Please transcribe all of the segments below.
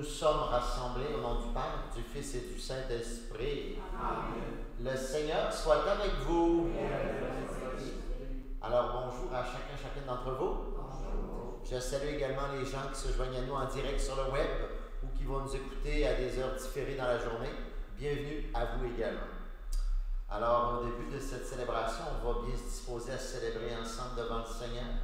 Nous sommes rassemblés au nom du Père, du Fils et du Saint-Esprit. Amen. Le Seigneur soit avec vous. Alors bonjour à chacune d'entre vous. Bonjour. Je salue également les gens qui se joignent à nous en direct sur le web ou qui vont nous écouter à des heures différées dans la journée. Bienvenue à vous également. Alors au début de cette célébration, on va bien se disposer à célébrer ensemble devant le Seigneur.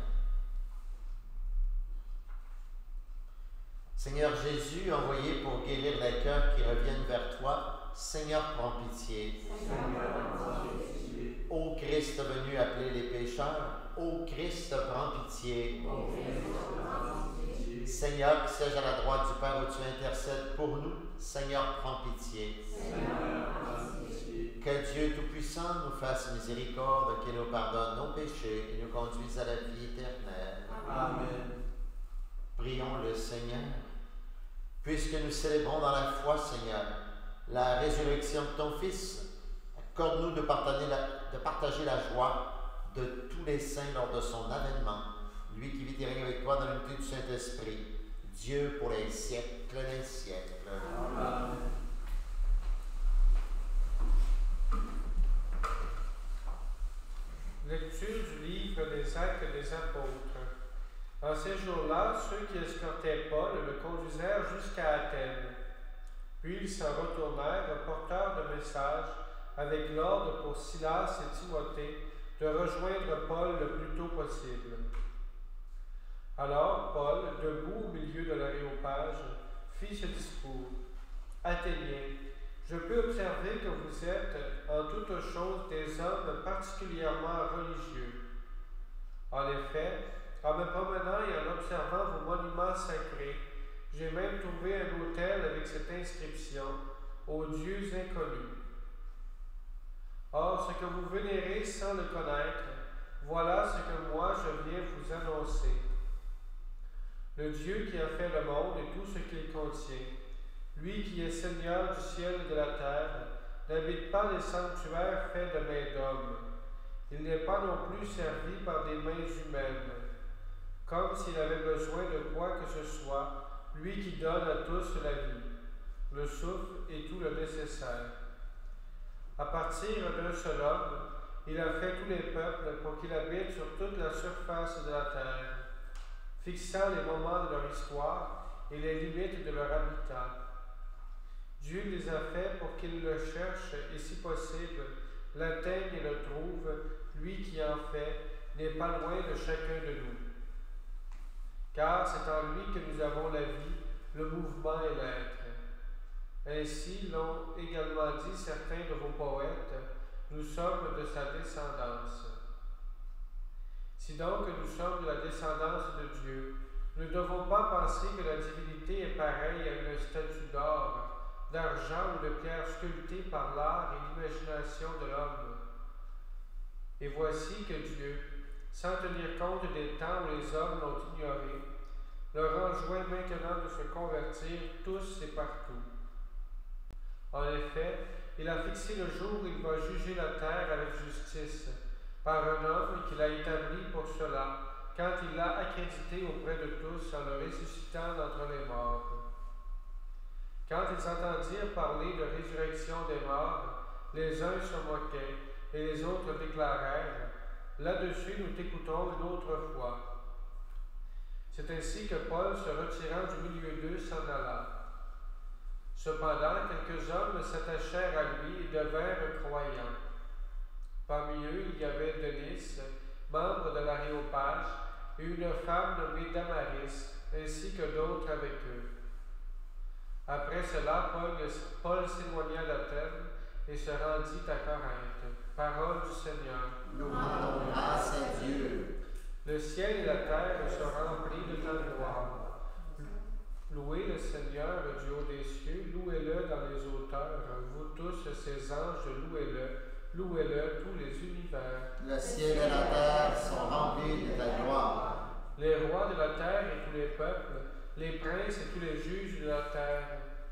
Seigneur Jésus, envoyé pour guérir les cœurs qui reviennent vers toi, Seigneur, prends pitié. Ô Christ venu appeler les pécheurs, ô Christ, prends pitié. Seigneur, qui siège à la droite du Père où tu intercèdes pour nous, Seigneur, prends pitié. Que Dieu Tout-Puissant nous fasse miséricorde, qu'il nous pardonne nos péchés et nous conduise à la vie éternelle. Amen. Prions le Seigneur. Puisque nous célébrons dans la foi, Seigneur, la résurrection de ton Fils, accorde-nous de partager la joie de tous les saints lors de son avènement, lui qui vit et règne avec toi dans l'unité du Saint-Esprit, Dieu pour les siècles des siècles. Amen. Lecture du livre des Actes des Apôtres. En ces jours-là, ceux qui escortaient Paul le conduisirent jusqu'à Athènes. Puis ils s'en retournèrent, porteurs de messages, avec l'ordre pour Silas et Timothée de rejoindre Paul le plus tôt possible. Alors Paul, debout au milieu de l'aréopage, fit ce discours. Athéniens, je peux observer que vous êtes en toutes choses des hommes particulièrement religieux. En effet, en me promenant et en observant vos monuments sacrés, j'ai même trouvé un autel avec cette inscription « Aux dieux inconnus ». Or, ce que vous vénérez sans le connaître, voilà ce que moi je viens vous annoncer. Le Dieu qui a fait le monde et tout ce qu'il contient, lui qui est Seigneur du ciel et de la terre, n'habite pas les sanctuaires faits de mains d'hommes. Il n'est pas non plus servi par des mains humaines, comme s'il avait besoin de quoi que ce soit, lui qui donne à tous la vie, le souffle et tout le nécessaire. À partir d'un seul homme, il a fait tous les peuples pour qu'ils habitent sur toute la surface de la terre, fixant les moments de leur histoire et les limites de leur habitat. Dieu les a faits pour qu'ils le cherchent et, si possible, l'atteignent et le trouvent, lui qui en fait n'est pas loin de chacun de nous. Car c'est en lui que nous avons la vie, le mouvement et l'être. Ainsi l'ont également dit certains de vos poètes, nous sommes de sa descendance. Si donc nous sommes de la descendance de Dieu, nous ne devons pas penser que la divinité est pareille à une statue d'or, d'argent ou de pierre sculptée par l'art et l'imagination de l'homme. Et voici que Dieu, sans tenir compte des temps où les hommes l'ont ignoré, leur enjoint maintenant de se convertir tous et partout. En effet, il a fixé le jour où il va juger la terre avec justice, par un homme qu'il a établi pour cela, quand il l'a accrédité auprès de tous en le ressuscitant d'entre les morts. Quand ils entendirent parler de résurrection des morts, les uns se moquaient et les autres déclarèrent « Là-dessus, nous t'écoutons une autre fois. » C'est ainsi que Paul, se retirant du milieu d'eux, s'en alla. Cependant, quelques hommes s'attachèrent à lui et devinrent croyants. Parmi eux, il y avait Denis, membre de l'aréopage, et une femme nommée Damaris, ainsi que d'autres avec eux. Après cela, Paul s'éloigna d'Athènes et se rendit à Corinthe. Parole du Seigneur. Nous rendons grâce à Dieu. Le ciel et la terre se remplissent de ta gloire. Louez le Seigneur du haut des cieux, louez-le dans les hauteurs, vous tous ses anges, louez-le tous les univers. Le ciel et la terre sont remplis de ta gloire. Les rois de la terre et tous les peuples, les princes et tous les juges de la terre,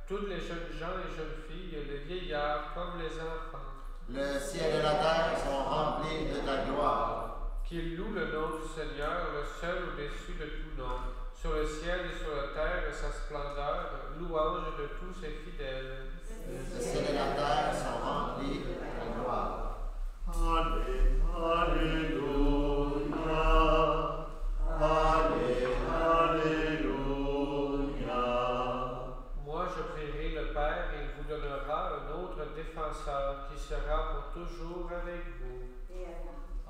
toutes les jeunes gens et jeunes filles, les vieillards comme les enfants. Le ciel et la terre sont remplis de ta gloire. Qu'ils louent le nom du Seigneur, le seul au-dessus de tout nom, sur le ciel et sur la terre, sa splendeur, louange de tous ses fidèles. Les ciels et la terre sont remplis de ta gloire. Alléluia. Alléluia. Moi, je prierai le Père et il vous donnera un autre défenseur qui sera pour toujours avec vous.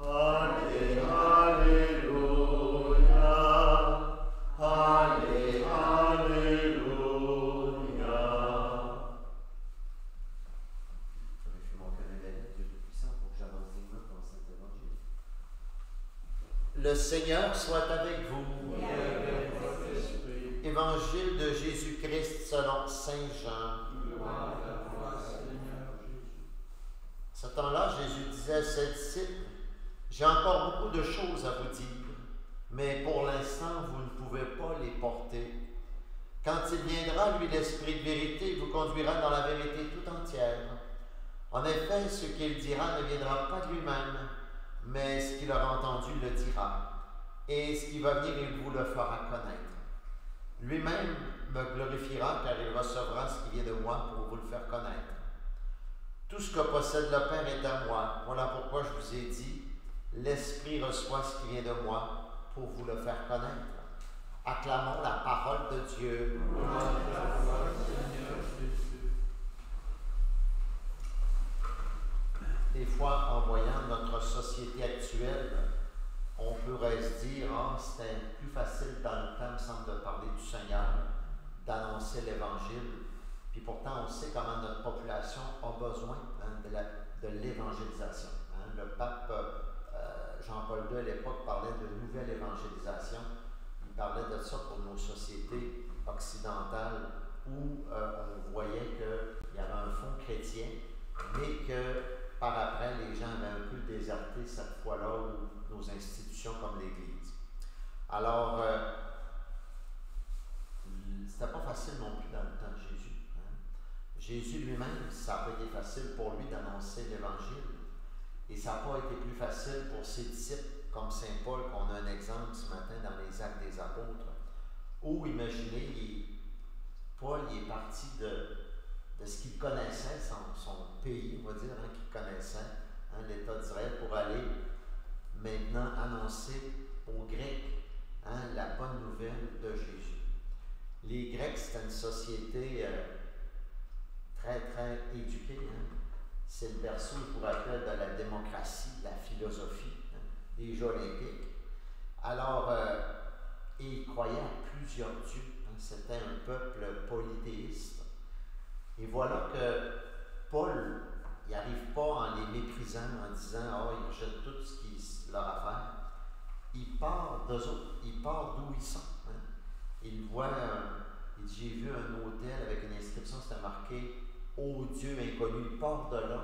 Alléluia. Alléluia. Je mon cœur révélé, Dieu Tout-Puissant, pour que j'avance dignement dans cet évangile. Le Seigneur soit avec vous. Et avec votre esprit. Évangile de Jésus-Christ selon Saint Jean. Gloire à toi, Seigneur Jésus. Ce temps-là, Jésus disait à ses disciples, « J'ai encore beaucoup de choses à vous dire, mais pour l'instant, vous ne pouvez pas les porter. Quand il viendra, lui, l'Esprit de vérité, il vous conduira dans la vérité tout entière. En effet, ce qu'il dira ne viendra pas de lui-même, mais ce qu'il aura entendu le dira, et ce qui va venir, il vous le fera connaître. Lui-même me glorifiera, car il recevra ce qui vient de moi pour vous le faire connaître. Tout ce que possède le Père est à moi. Voilà pourquoi je vous ai dit, l'Esprit reçoit ce qui vient de moi pour vous le faire connaître. Acclamons la parole de Dieu. Gloire à toi, Seigneur Jésus. Des fois, en voyant notre société actuelle, on pourrait se dire, c'était plus facile dans le temps, me semble, de parler du Seigneur, d'annoncer l'Évangile. Puis pourtant, on sait comment notre population a besoin de l'évangélisation. Le pape Jean-Paul II, à l'époque, parlait de nouvelle évangélisation. Il parlait de ça pour nos sociétés occidentales où on voyait qu'il y avait un fond chrétien, mais que par après, les gens avaient un peu déserté cette fois-là où nos institutions comme l'Église. Alors, c'était pas facile non plus dans le temps de Jésus. Jésus lui-même, ça n'a pas été facile pour lui d'annoncer l'Évangile. Et ça n'a pas été plus facile pour ses disciples, comme Saint Paul, qu'on a un exemple ce matin dans les Actes des Apôtres, où, imaginez, Paul est parti de ce qu'il connaissait, son pays, on va dire, qu'il connaissait, l'État d'Israël, pour aller maintenant annoncer aux Grecs la bonne nouvelle de Jésus. Les Grecs, c'était une société très, très éduquée. C'est le berceau, je vous rappelle, de la démocratie, de la philosophie, des Jeux olympiques. Alors, ils croyaient à plusieurs dieux. C'était un peuple polythéiste. Et voilà que Paul, il n'arrive pas en les méprisant, en disant « ils rejettent tout ce qui est leur affaire ». Il part d'eux autres, il part d'où ils sont. Il voit, il dit « J'ai vu un hôtel avec une inscription, c'était marqué « Ô Dieu inconnu ». Il part de là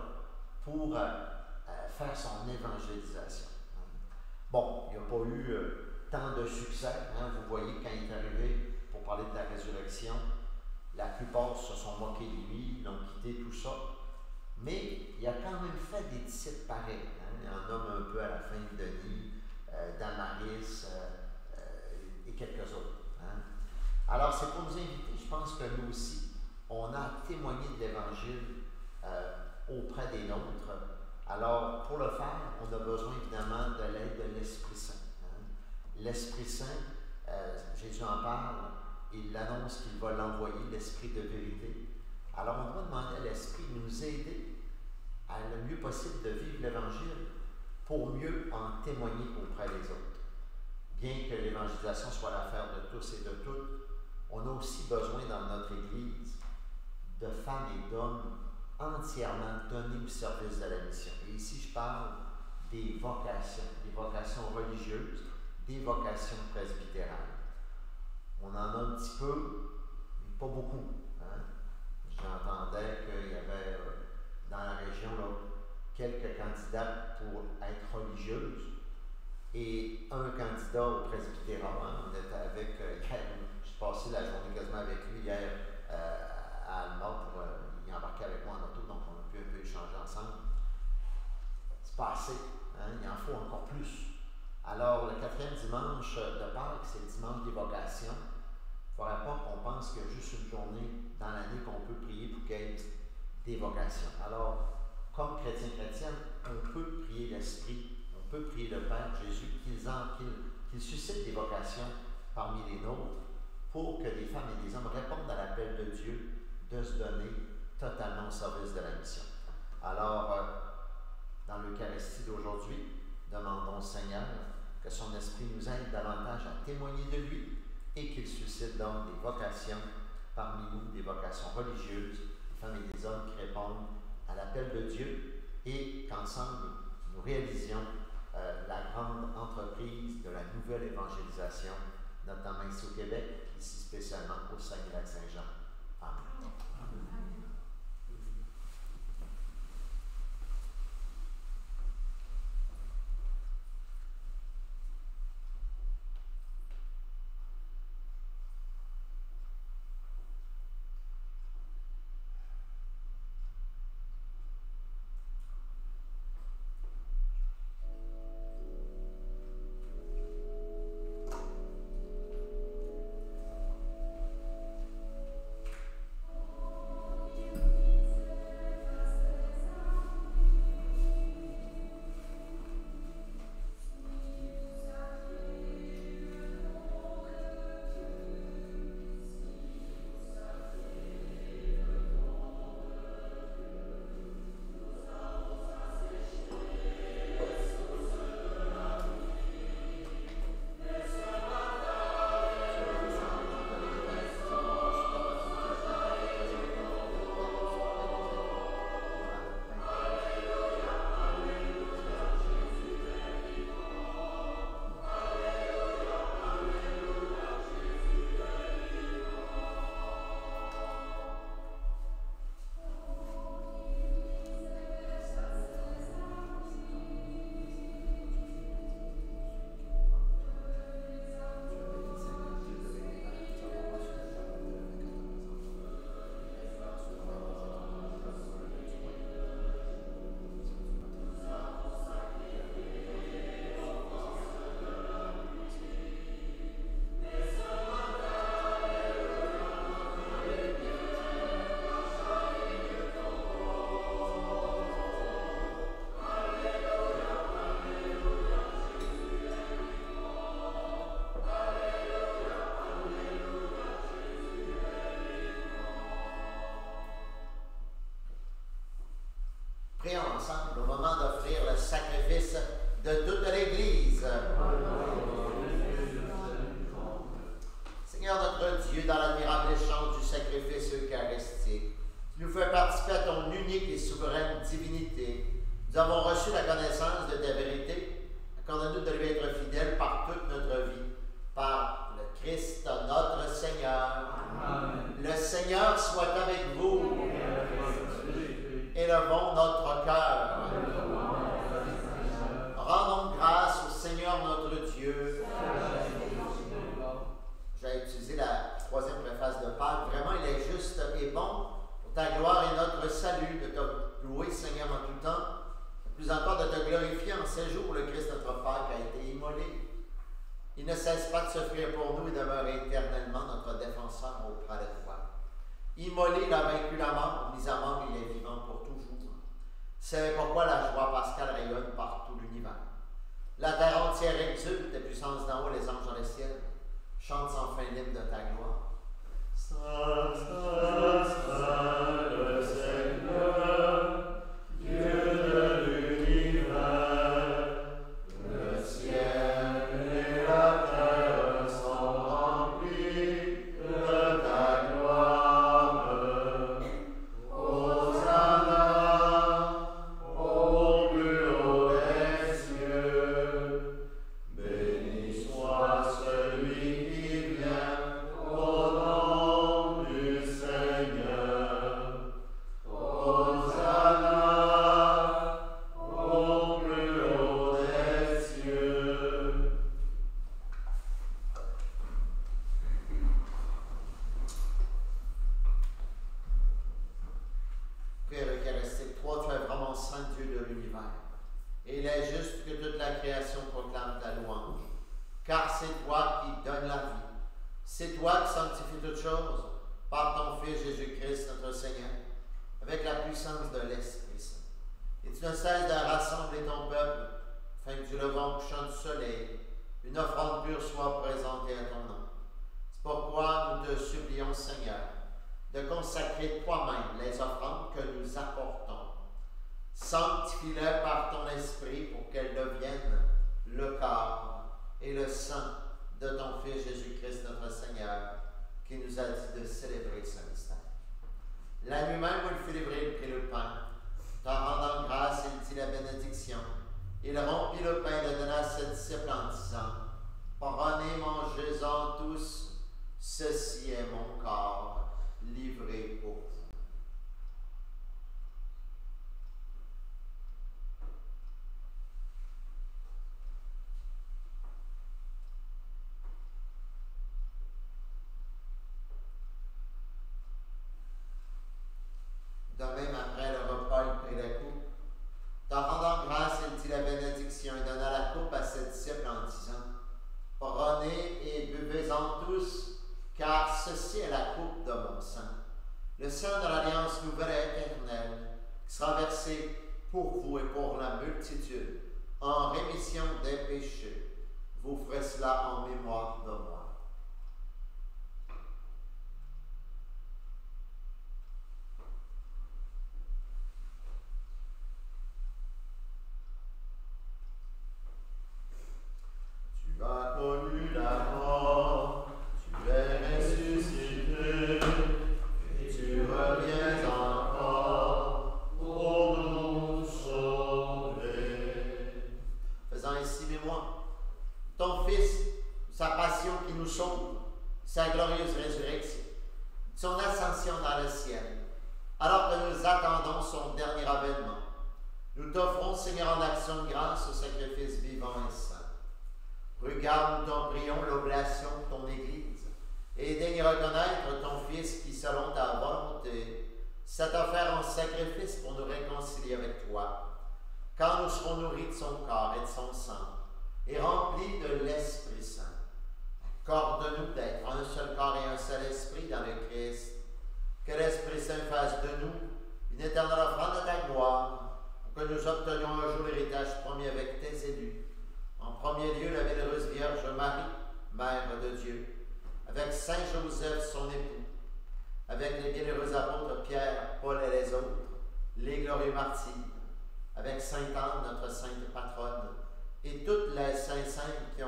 pour faire son évangélisation. Bon, il n'a pas eu tant de succès. Vous voyez, quand il est arrivé pour parler de la résurrection, la plupart se sont moqués de lui, l'ont quitté, tout ça. Mais il a quand même fait des disciples pareils. Il en nomme un peu à la fin de Denis, Damaris et quelques autres. Alors, c'est pour nous inviter, je pense que nous aussi, on a témoigné de l'Évangile auprès des nôtres. Alors, pour le faire, on a besoin évidemment de l'aide de l'Esprit Saint. L'Esprit Saint, Jésus en parle, il annonce qu'il va l'envoyer, l'Esprit de vérité. Alors, on doit demander à l'Esprit de nous aider à le mieux possible de vivre l'Évangile pour mieux en témoigner auprès des autres. Bien que l'évangélisation soit l'affaire de tous et de toutes, on a aussi besoin dans notre Église de femmes et d'hommes entièrement donnés au service de la mission. Et ici, je parle des vocations religieuses, des vocations presbytérales. On en a un petit peu, mais pas beaucoup. J'entendais qu'il y avait dans la région là, quelques candidates pour être religieuses et un candidat au presbytérat. On était avec hier, j'ai passé la journée quasiment avec lui hier à Alma pour il embarquer avec moi en auto, donc on a pu un peu échanger ensemble. C'est pas assez, il en faut encore plus. Alors, le 4e dimanche de Pâques, c'est le dimanche des vocations. Il faudrait pas qu'on pense qu'il y a juste une journée dans l'année qu'on peut prier pour qu'il y ait des vocations. Alors, comme chrétiens, on peut prier l'Esprit, on peut prier le Père Jésus qu'il suscite des vocations parmi les nôtres pour que des femmes et des hommes répondent à l'appel de Dieu de se donner totalement au service de la mission. Alors, dans l'Eucharistie d'aujourd'hui, demandons au Seigneur que son Esprit nous aide davantage à témoigner de lui et qu'il suscite donc des vocations parmi nous, des vocations religieuses, des femmes et des hommes qui répondent à l'appel de Dieu et qu'ensemble nous réalisions la grande entreprise de la nouvelle évangélisation, notamment ici au Québec, ici spécialement au Saguenay-Lac-Saint-Jean. Amen. Prions ensemble au moment d'offrir le sacrifice de toute l'Église. Seigneur notre Dieu, dans l'admirable échange du sacrifice eucharistique, tu nous fais participer à ton unique et souveraine divinité. Nous avons reçu la connaissance de ta vérité. Accorde-nous de lui être fidèles par toute notre vie. Par le Christ notre Seigneur. Amen. Le Seigneur soit avec vous. Élevons notre cœur. Rendons grâce au Seigneur notre Dieu. J'ai utilisé la troisième préface de Pâques. Vraiment, il est juste et bon pour ta gloire et notre salut de te louer, Seigneur, en tout temps. Plus encore de te glorifier en ces jours où le Christ notre Pâques a été immolé. Il ne cesse pas de s'offrir pour nous et demeure éternellement notre défenseur auprès de toi. Immolé, il a vaincu la mort, mis à mort, il est vivant pour toujours. C'est pourquoi la joie pascale rayonne par tout l'univers. La terre entière exulte, les puissances d'en haut, les anges dans les ciels, chantent sans fin l'hymne de ta gloire. Saint, Saint, Saint, le Seigneur, Dieu de l'univers, le ciel et la terre sont remplis de ta gloire. Hosanna au plus haut des cieux. Béni soit celui qui vient au nom du Seigneur. choses par ton Fils Jésus-Christ, notre Seigneur, avec la puissance de l'Esprit Saint. Et tu ne cesses de rassembler ton peuple, afin que du levant au couchant du soleil, une offrande pure soit présentée à ton nom. C'est pourquoi nous te supplions, Seigneur, de consacrer toi-même les offrandes que nous apportons. Sanctifie-les par ton esprit pour qu'elles deviennent le corps et le sang de ton Fils Jésus-Christ, notre Seigneur, qui nous a dit de célébrer ce mystère. La nuit même où il fut livré, il prit le pain. T'en rendant grâce, il dit la bénédiction. Il rompit le pain et le donna à ses disciples en disant, prenez, mangez-en tous, ceci est mon corps livré pour vous. De même, après le repas, il prit la coupe. T'en rendant grâce, il dit la bénédiction et donna la coupe à ses disciples en disant, prenez et buvez-en tous, car ceci est la coupe de mon sang, le sang de l'alliance nouvelle et éternelle, qui sera versé pour vous et pour la multitude, en rémission des péchés. Vous ferez cela en mémoire de moi. Tu as connu la mort, tu es ressuscité, et tu reviens encore pour nous sauver. Faisant ainsi mémoire, ton Fils, sa passion qui nous sauve, sa glorieuse résurrection, son ascension dans le ciel, alors que nous attendons son dernier avènement, nous t'offrons, Seigneur, en action de grâce au sacrifice vivant et saint. Regarde, nous t'en prions, l'oblation de ton Église, et daigne reconnaître ton Fils qui, selon ta volonté, s'est offert en sacrifice pour nous réconcilier avec toi, quand nous serons nourris de son corps et de son sang, et remplis de l'Esprit Saint. Accorde-nous d'être un seul corps et un seul esprit dans le Christ. Que l'Esprit Saint fasse de nous une éternelle offrande de ta gloire, pour que nous obtenions un jour l'héritage promis avec tes élus. En premier lieu, la bienheureuse Vierge Marie, Mère de Dieu, avec Saint Joseph, son époux, avec les bienheureux apôtres Pierre, Paul et les autres, les glorieux martyrs, avec Sainte Anne, notre sainte patronne, et toutes les saints qui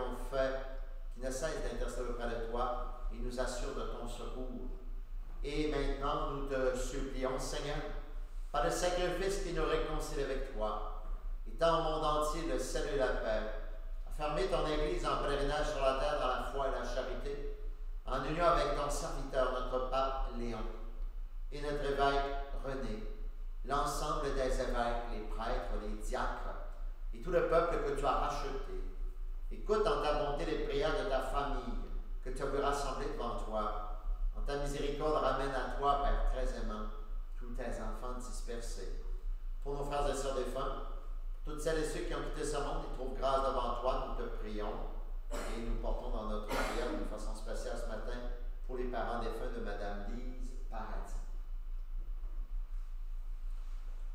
ne cessent d'intercéder auprès de toi et nous assurent de ton secours. Et maintenant, nous te supplions, Seigneur, par le sacrifice qui nous réconcilie avec toi, étant au monde entier le salut et la paix, fermer ton Église en pèlerinage sur la terre dans la foi et la charité, en union avec ton serviteur, notre pape Léon, et notre évêque René, l'ensemble des évêques, les prêtres, les diacres, et tout le peuple que tu as racheté. Écoute en ta bonté les prières de ta famille, que tu as vu rassembler devant toi. En ta miséricorde, ramène à toi, Père très aimant, tous tes enfants dispersés. Pour nos frères et sœurs défunts, toutes celles et ceux qui ont quitté ce monde, ils trouvent grâce devant toi, nous te prions. Et nous portons dans notre prière d'une façon spéciale ce matin pour les parents défunts de Madame Lise Paradis.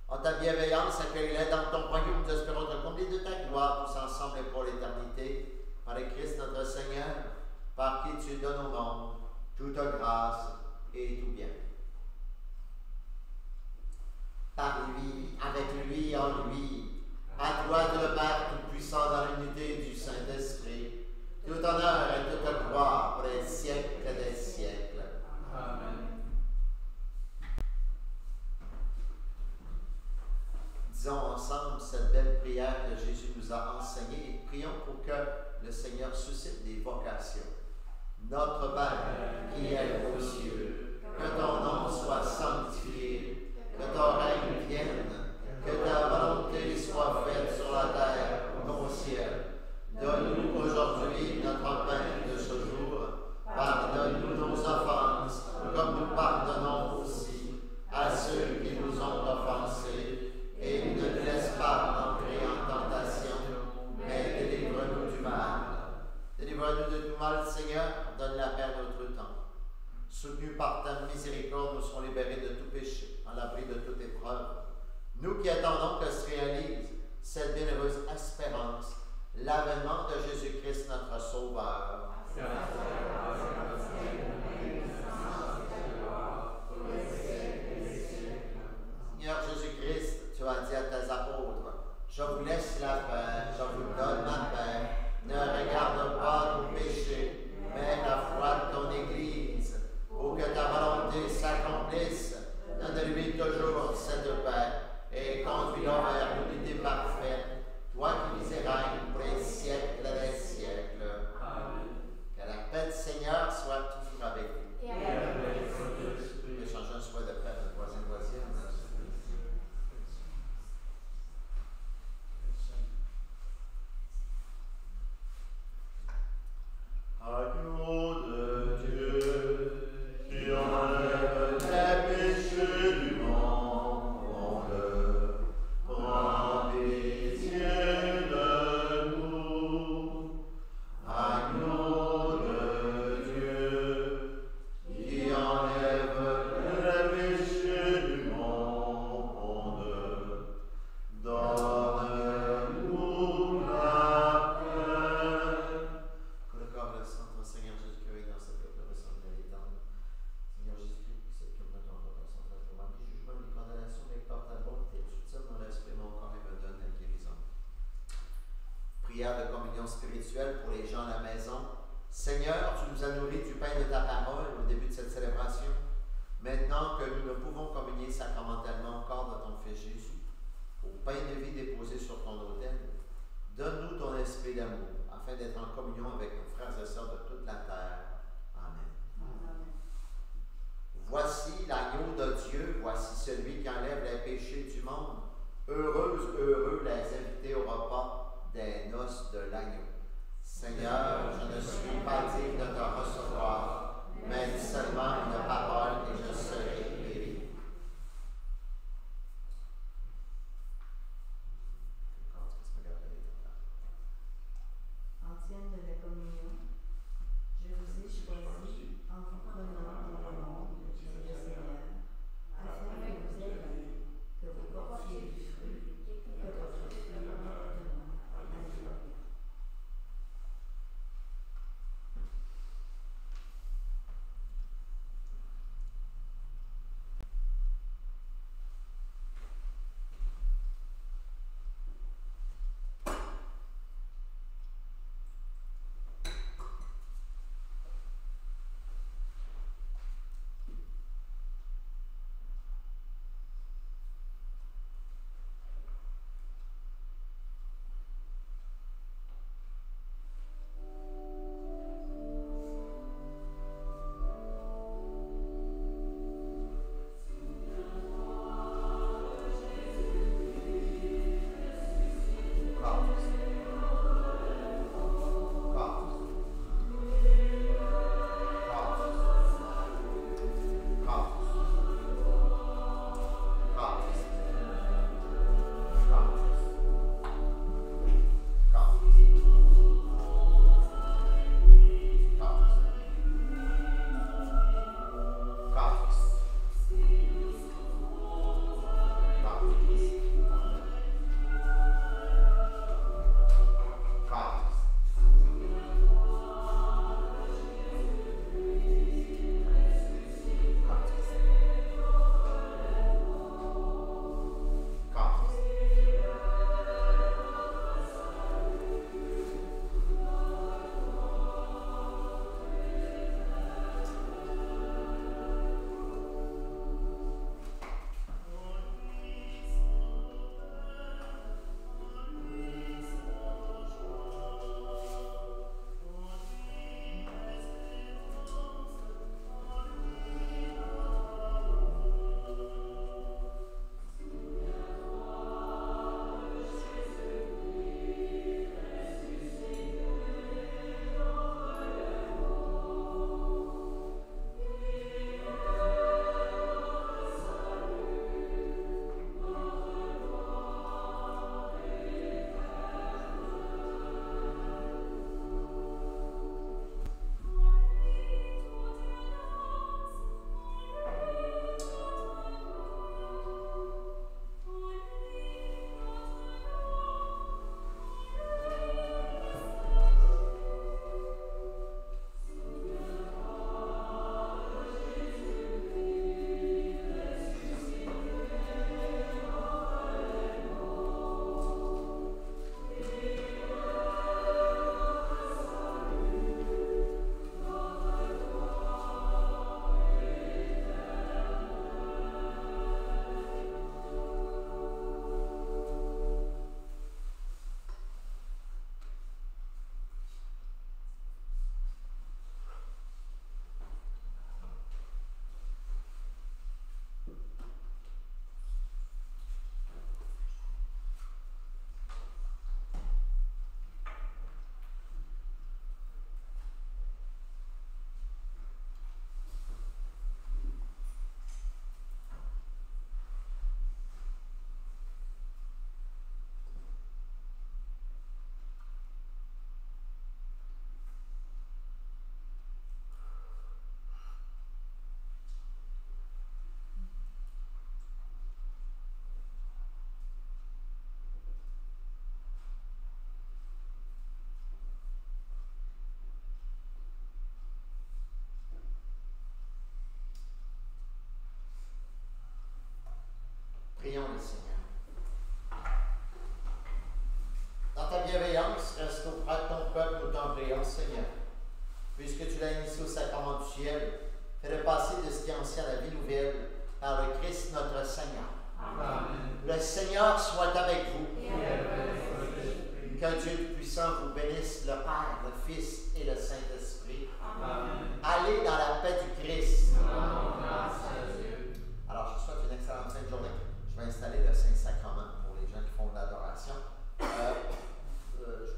En ta bienveillance, accueille-les dans ton royaume, nous espérons te combler de ta gloire, tous ensemble et pour l'éternité, par le Christ notre Seigneur, par qui tu donnes au monde toute grâce et tout bien. Par lui, avec lui, en lui, à toi, le Père tout-puissant dans l'unité du Saint-Esprit, tout honneur et toute gloire pour les siècles des siècles. Amen. Disons ensemble cette belle prière que Jésus nous a enseignée et prions pour que le Seigneur suscite des vocations. Notre Père, qui es aux cieux, que ton nom soit sanctifié, que ton règne vienne, que ta volonté soit faite sur la terre comme au ciel. Donne-nous aujourd'hui notre pain de ce jour. Pardonne-nous nos offenses, comme nous pardonnons aussi à ceux qui nous ont offensés. Et ne nous laisse pas entrer en tentation, mais délivre-nous du mal. Délivre-nous de tout mal, Seigneur, donne la paix à notre temps. Soutenus par ta miséricorde, nous serons libérés de tout péché, en l'abri de toute épreuve. Nous qui attendons que se réalise cette bienheureuse espérance, l'avènement de Jésus-Christ notre Sauveur. Seigneur Jésus-Christ, tu as dit à tes apôtres, je vous laisse la paix, je vous donne ma paix. Ne regarde pas nos péchés, mais la foi de ton Église. Pour que ta volonté s'accomplisse, donne-lui toujours cette paix et conduis-la vers l'unité parfaite, toi qui vis et règnes pour les siècles des siècles. Amen. Que la paix du Seigneur soit toujours avec vous. Et avec votre esprit. Je vais changer un souhait de paix de voisin. Agneau de Dieu, qui enlève les péchés du monde, prends pitié de nous. Agneau de Dieu, qui enlève les péchés du monde, donne-nous la paix. Que le corps et le sang de notre Seigneur Jésus-Christ dans cette peuple ressemble à l'étendre. Seigneur Jésus-Christ, cette comme notre représentation de la des jugements, des condamnations, des portes à bonté, soutiens dans l'esprit, mon corps et me donne la guérison. Prière de communion spirituelle pour les gens à la maison. Seigneur, tu nous as nourris du pain de ta parole au début de cette célébration. Maintenant que nous ne pouvons communier sacramentellement au corps de ton Fils Jésus, au pain de vie déposé sur ton autel, donne-nous ton esprit d'amour, afin d'être en communion avec nos frères et sœurs de toute la terre. Amen. Amen. Voici l'agneau de Dieu, voici celui qui enlève les péchés du monde. Heureux, heureux les invités au repas des noces de l'agneau. Seigneur, je ne suis pas digne de te recevoir, mais dis seulement une parole et je serai guéri. Ancienne de la communion, je vous ai choisi en vous prenant dans le monde, dit le Seigneur, afin que vous ayez, que vous portiez du fruit, que votre fruit demeure. Alléluia. actuelle. Fais-le passer de ce qui est ancien à la vie nouvelle par le Christ notre Seigneur. Amen. Le Seigneur soit avec vous. Et avec votre esprit. Que Dieu Tout-Puissant vous bénisse, le Père, le Fils et le Saint-Esprit. Amen. Allez dans la paix du Christ. Rendons grâce à Dieu. Alors, je vous souhaite une excellente fin de journée. Je vais installer le Saint-Sacrement pour les gens qui font de l'adoration. Je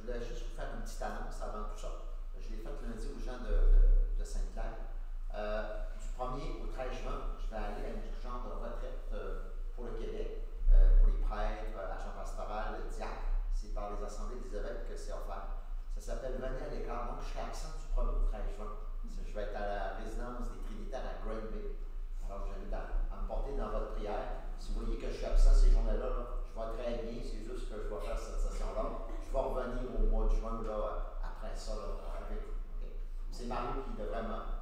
voulais juste vous faire une petite annonce avant tout ça. Je l'ai faite lundi aux gens de Sainte-Claire. Du 1er au 13 juin, je vais aller à une genre de retraite pour le Québec, pour les prêtres, agents pastoraux, diacres. C'est par les assemblées des évêques que c'est offert. Ça s'appelle Venez à l'écart. Donc, je serai absent du 1er au 13 juin. Je vais être à la résidence des Trinitaires à Granby. Alors, je vous invite à me porter dans votre prière. Si vous voyez que je suis absent ces journées-là, je vois très bien. C'est juste que je vais faire cette session-là. Je vais revenir au mois de juin, là, après ça, là, avec vous. Okay? C'est Marie qui devrait me